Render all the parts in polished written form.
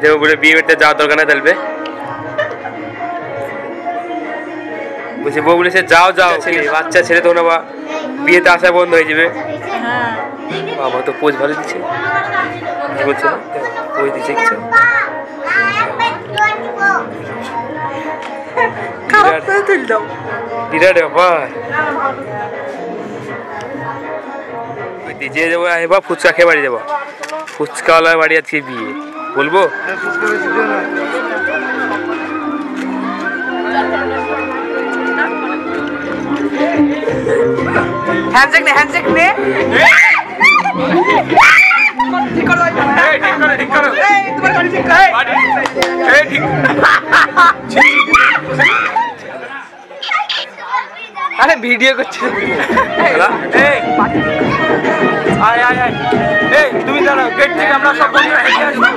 দেখো বলে বিয়ে করতে যাওয়ার দরকার না তাহলে বলছে বউ বলেছে যাও যাও বাচ্চা ছেলে তখন আবার বিয়েতে আসা বন্ধ হয়ে যাবে। বাবা তো পোজ ভালো দিচ্ছে বলছে না পোজ দিচ্ছে কিছু বিরাট ব্যাপার। যে যাবো এবার ফুচকা খেয়ে বাড়ি যাবো ফুচকাওয়ালার বাড়ি আজকে বিয়ে বলবো হ্যান্ডশেক নে হ্যান্ডশেক নে ঠিক করো ঠিক করো এই তোমার গাড়ি ঠিক করে এই ঠিক আরে ভিডিও করছিস এই আয় আয় আয় এই তুমি দাঁড়াও গেট থেকে আমরা সব বন্ধুরা হেঁটে আসবো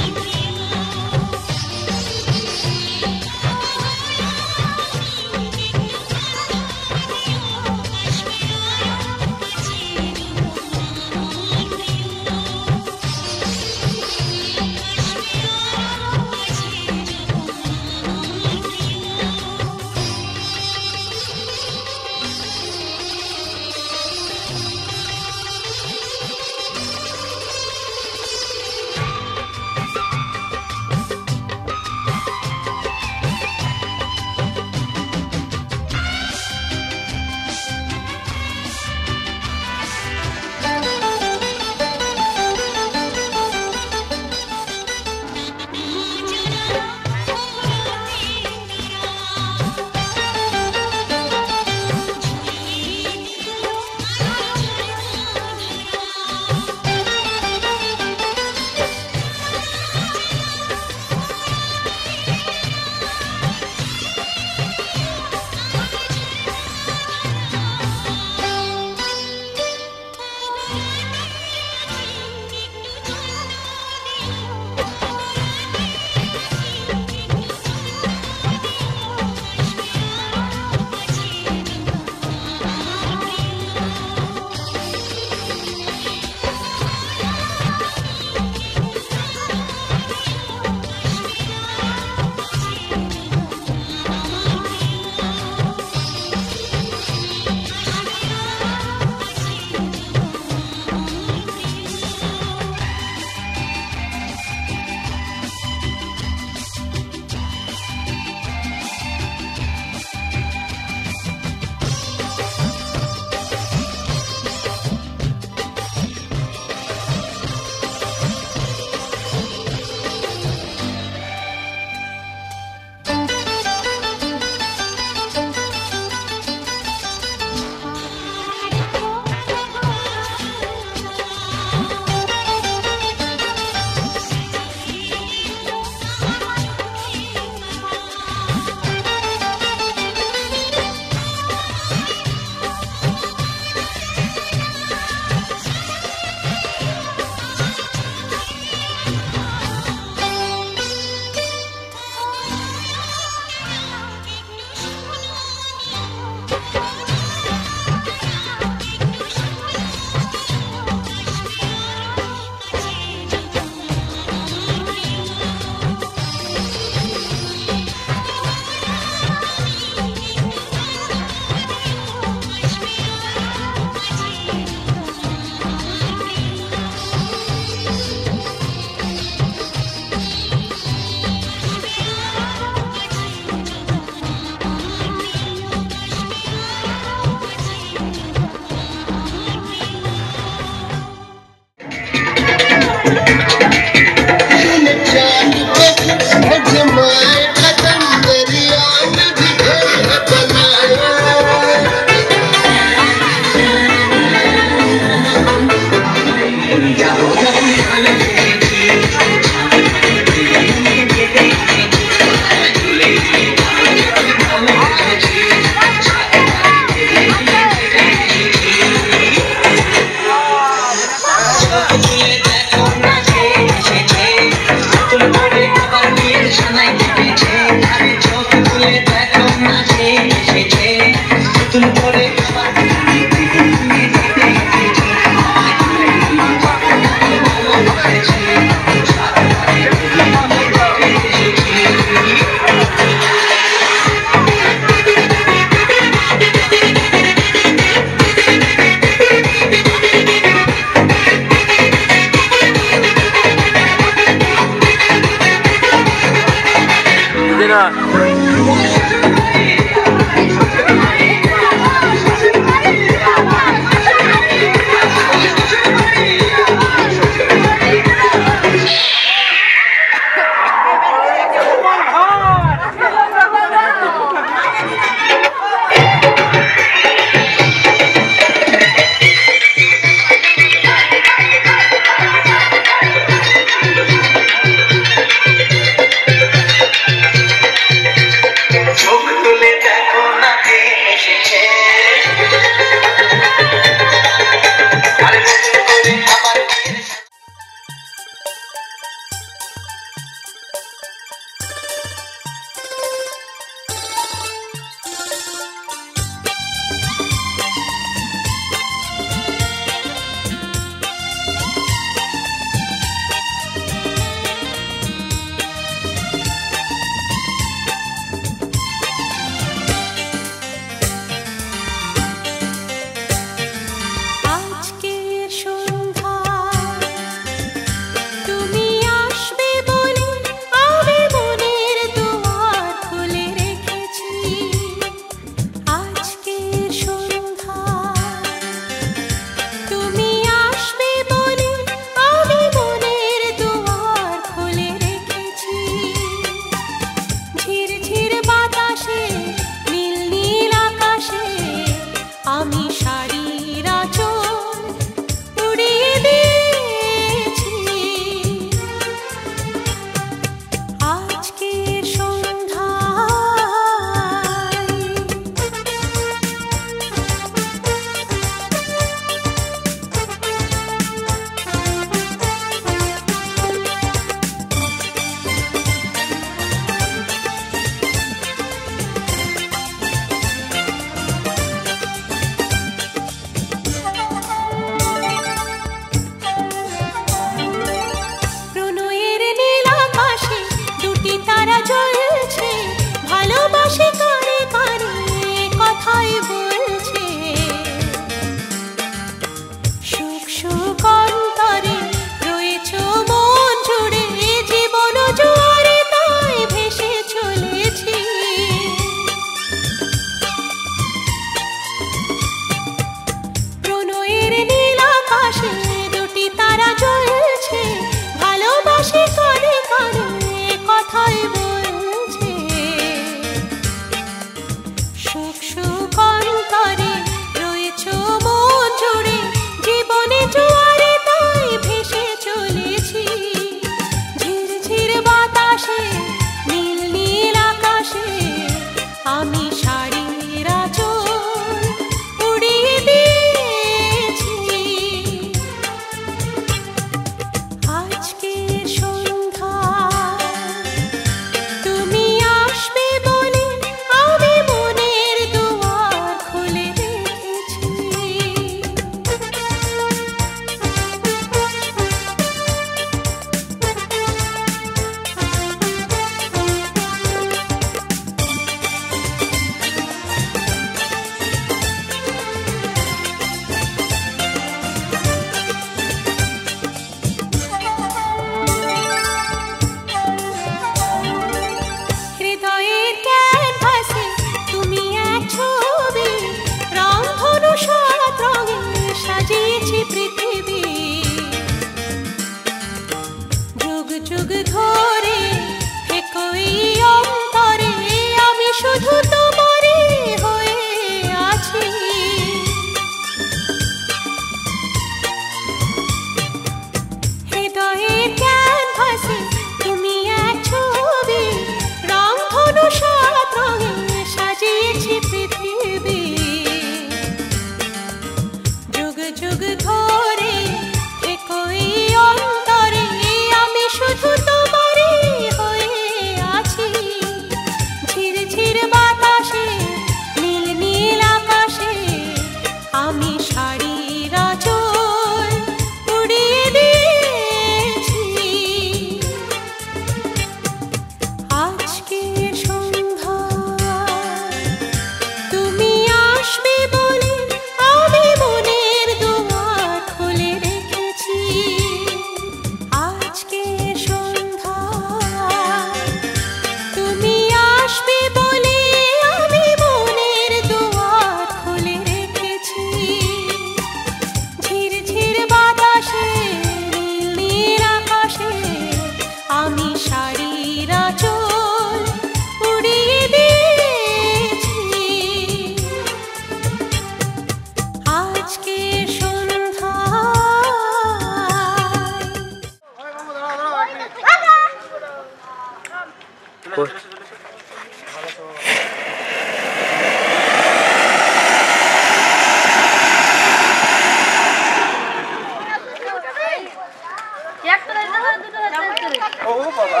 ও বাবা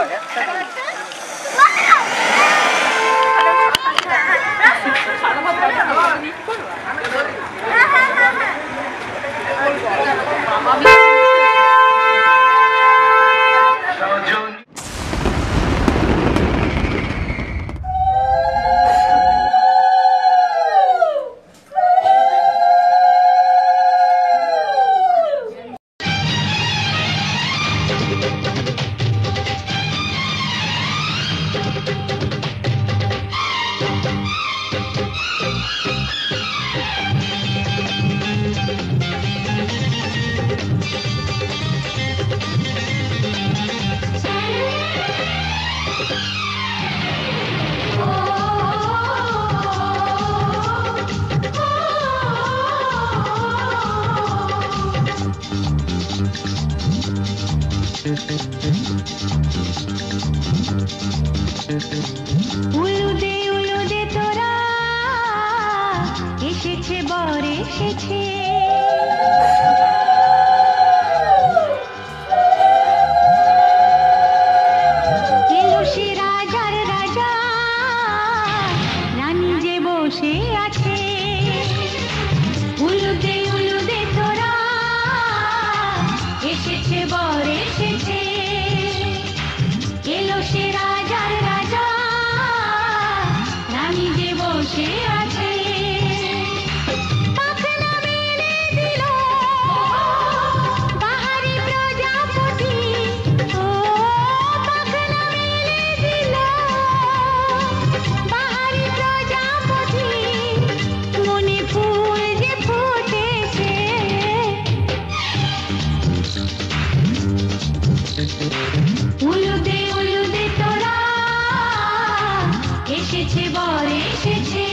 উলুদে তোরা এসেছে বর এসেছে এলো সে রাজার রাজা রানী যে বসে আছে উলুদে তোরা এসেছে বর এসেছে এলো সে রাজার রাজা রানী যে বসে আছে পাখনা মেলে দিল বাহারি প্রজাপতি ও পাখনা মেলে দিল বাহারি প্রজাপতি মনে ফুল যে ফুটেছে উলুদে তোরা এসেছে বর এসেছে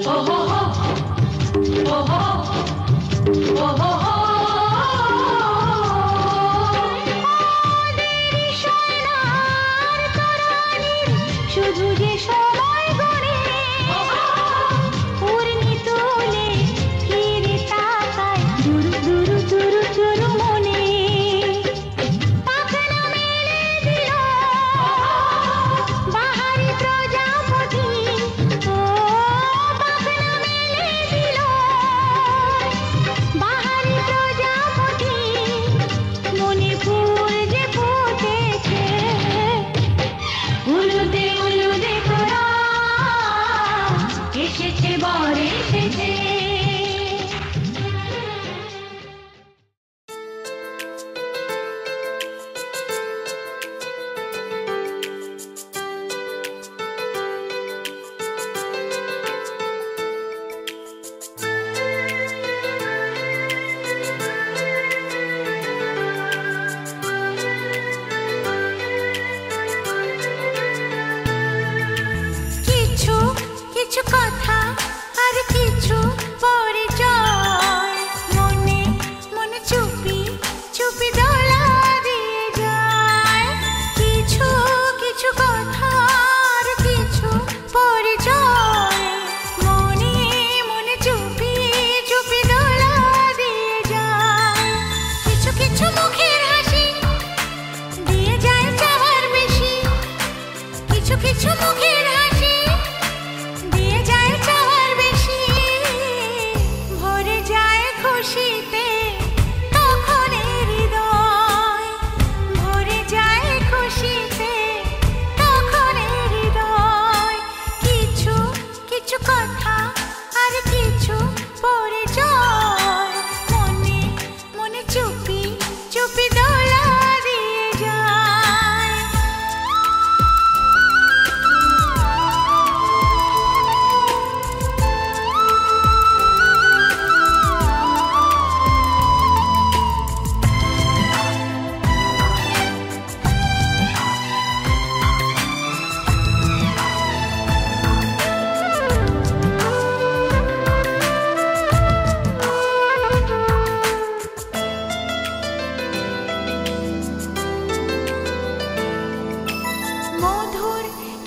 ওহো ওহো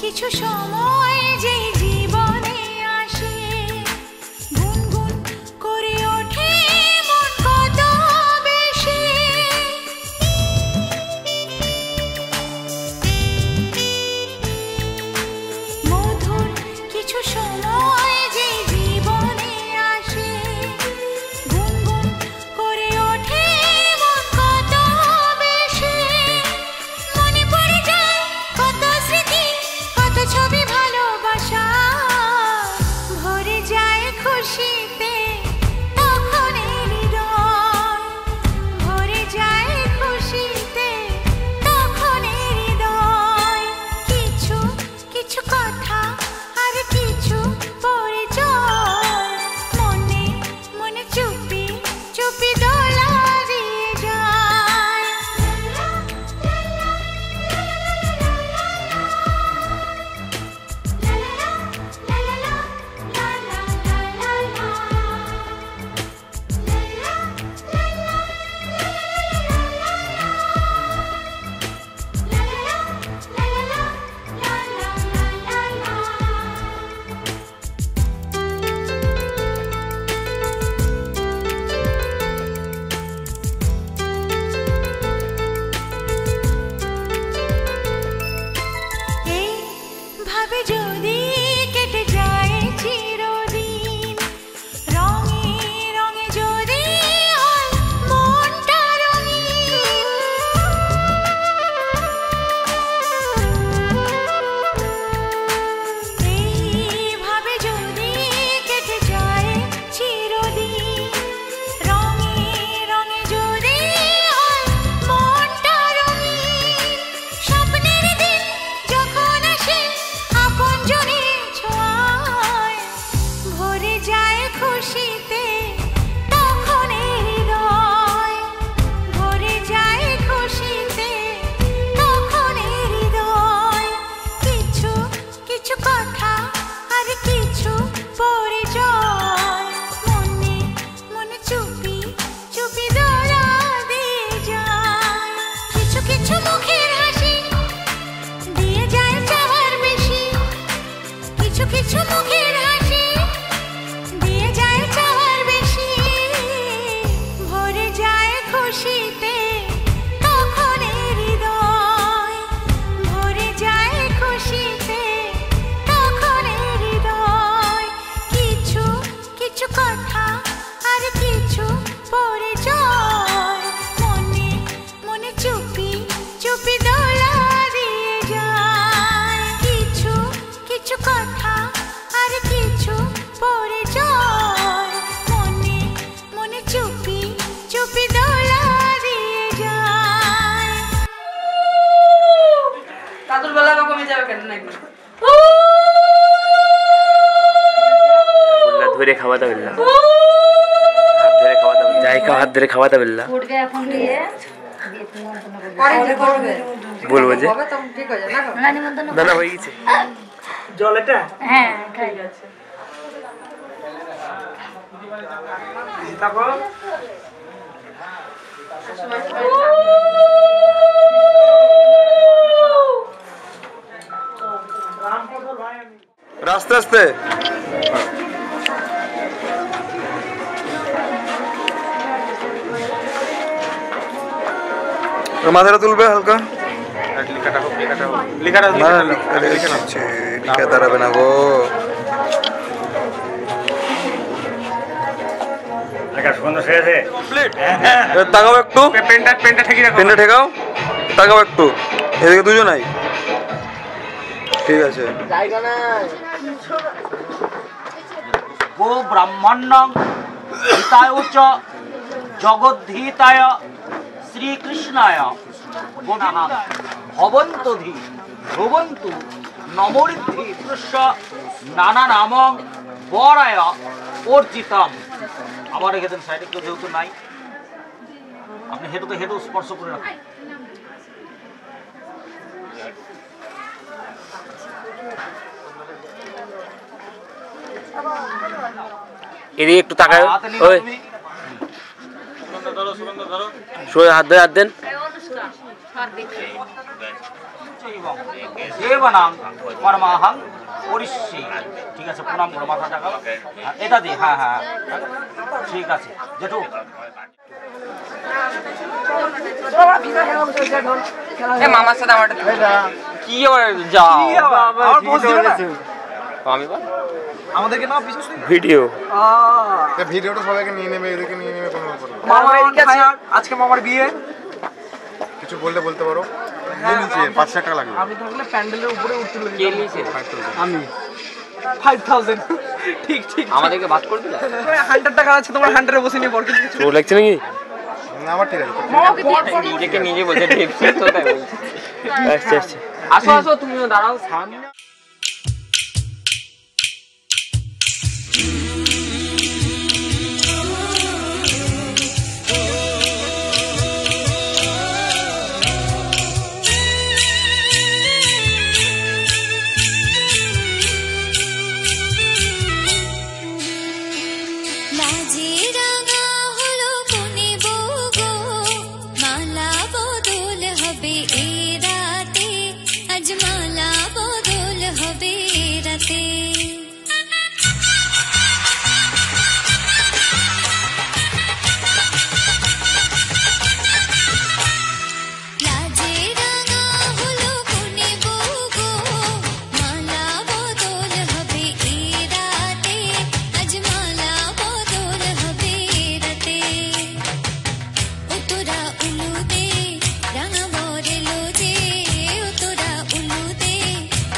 কিছু সময় যে জীবনে আসে গুনগুন করে ওঠে মন কত বেশি মধুর কিছু সময় যে জীবনে আসে গুনগুন করে ওঠে মন কত বেশি মনে পড়ে যায় কত স্মৃতি কত ছবি ভালোবাসা ভরে যায় খুশিতে তখন হৃদয় ভরে যায় খুশিতে তখন হৃদয় কিছু কিছু কথা আর কিছু পরিচয় মনে মনে চুপি চুপি দোলা দিয়ে যায় এইভাবে যদি কেটে যায় চিরদিন রঙে রঙে যদি হয় মনটা রঙিন এইভাবে যদি কেটে যায় চিরদিন রঙে রঙে যদি হয় মনটা রঙিন স্বপ্নের দিন যখন আসে আপনজনের ছোঁয়ায় ভরে যায় খুশিতে তখন হৃদয় ভরে যায় খুশিতে তখন হৃদয় কিছু কিছু কথা আর কিছু পরিচয় মনে মনে চুপি চুপি দোলা দিয়ে যায় কিছু কিছু মুখের হাসি দিয়ে যায় চাওয়ার বেশি কিছু কিছু মুখের হাসি দিয়ে যায় চাওয়ার বেশি ভরে যায় খুশিতে তখন হৃদয় ভরে যায় খুশিতে তখন হৃদয় কিছু কিছু কথা আর কিছু পরিচয় মনে মনে চুপি চুপি দোলা দিয়ে যায় কিছু কিছু কথা আর কিছু পরিচয় মনে মনে চুপি চুপি দোলা দিয়ে যায় দাদুর বেলা বা কমে যাবে কেন নাকি বললা ধরে খাওয়াতে বললা হাত ধরে খাওয়াতে বললা যাই খাও হাত ধরে খাওয়াতে বললা উঠবে এখন দিয়ে বলবো যে ঠিক হয়ে যাবে না না নিমন্ত্রণ না না হয়ে গেছে জল এটা হ্যাঁ খাই তারপর আস্তে আস্তে মাথাটা তুলবে হালকা লিখাটা না লিখে দাঁড়াবে না গো তাকাও একটু পেনটা ঠেকি রাখো পেনটা ঠেকাও তাকাও একটু এদিকে দুজনাই ঠিক আছে গো ব্রাহ্মণ্যং হিতায় চ জগদ্ধিতায় শ্রীকৃষ্ণায় গোবিন্দায় ভবন্তধি ভবন্তু নমরিদ্ধি পুরুষ নানা নামং বরায় অর্জিতম আবার রেখে দেন সাইডে কেউ যেহেতু নাই আপনি হেঁটে হেঁটে স্পর্শ করে রাখুন এদিকে একটু তাকায় ওই শোয় হাত দেন দেবানাং পরমাহং পরিষ্যে। ঠিক আছে, প্রণাম করো, মাথা টাকা এটা দি। হ্যাঁ হ্যাঁ ঠিক আছে জেঠু। মামার সাথে আমার কি আবার যা আমার পোস্ট দিবে না? আমি বল আমাদেরকে না পিছন থেকে ভিডিও ভিডিওটা সবাইকে নিয়ে নেবে, এদেরকে নিয়ে নেবে, কোনো ব্যাপার না। মামা আজকে মামার বিয়ে। কিছু বললে বলতে পারো। নিচে 500 টাকা লাগবে। আমি থাকলে প্যান্ডেলের উপরে উঠতে লই। কে নিয়েছে? আমি 5000। ঠিক ঠিক আমাদেরকে ভাত করে দিলা? 100 টাকা আছে, তোমার 100 এ বসে নিয়ে পড় কিছু। তোর লাগছে নাকি? না, আমার ঠিক আছে। নিজেকে নিজে বলছে ঢেপসি তো তাই বলছে। আচ্ছা আচ্ছা আসো আসো, তুমিও দাঁড়াও সামনে। লাজে রাঙা হলো কোনে বউ গো, মালা বদল হবে এ রাতে, আজ মালা বদল হবে এ রাতে। লাজে রাঙা হলো কোনে বউ গো, মালা বদল হবে এ রাতে, আজ মালা বদল হবে এ রাতে। ও তোরা উলু দে রাঙা বরেলো যে, ও তোরা উলু দে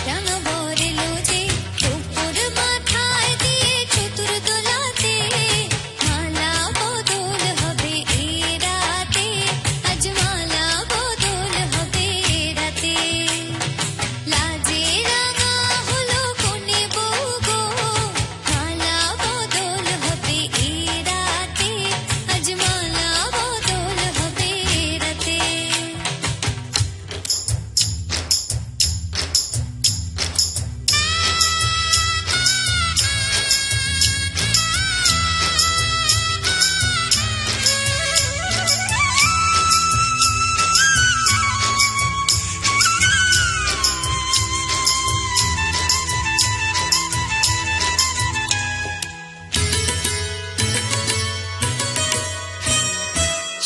রাঙা বরেলো যে, টোপর মাথায় দিয়ে চতুর দোলাতে, মালা বদল হবে এ রাতে, আজ মালা বদল হবে এ রাতে। লাজে রাঙা হলো কোনে বউ গো, মালা বদল হবে এ রাতে, আজ মালা বদল হবে এ রাতে।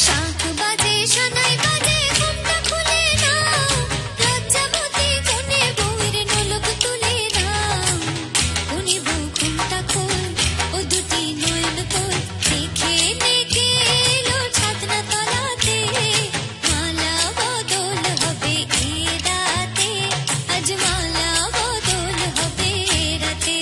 শাঁখ বাজে শোনাই বাজে ঘুমটা খুলে নাও, লজ্জাবতী কোনে বউয়ের নোলক তুলে নাও। কোনে বউ ঘুমটা খোল, ও দুটি নয়ন খোল, দেখে নেকে এলো ছাদনা তলাতে, মালা বদল হবে এ রাতে, আজ মালা বদল হবে এ রাতে।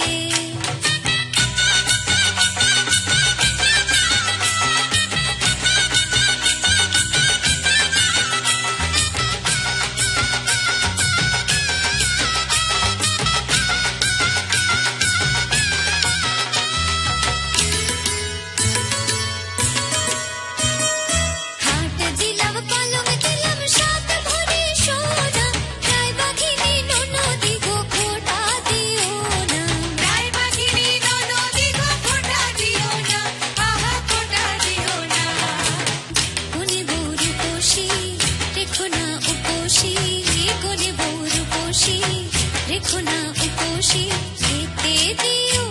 খাট দিলাম পালং দিলাম সাত ভরি সোনা, রায় বাঘিনী ননদি গো খোটা দিও না, রায় বাঘিনী ননদি গো খোটা দিও না, আহা খোটা দিও না। কোনে বউ রূপসী রেখো না উপসী, কোনে বউ রূপসী রেখো না উপসী, খেতে দিও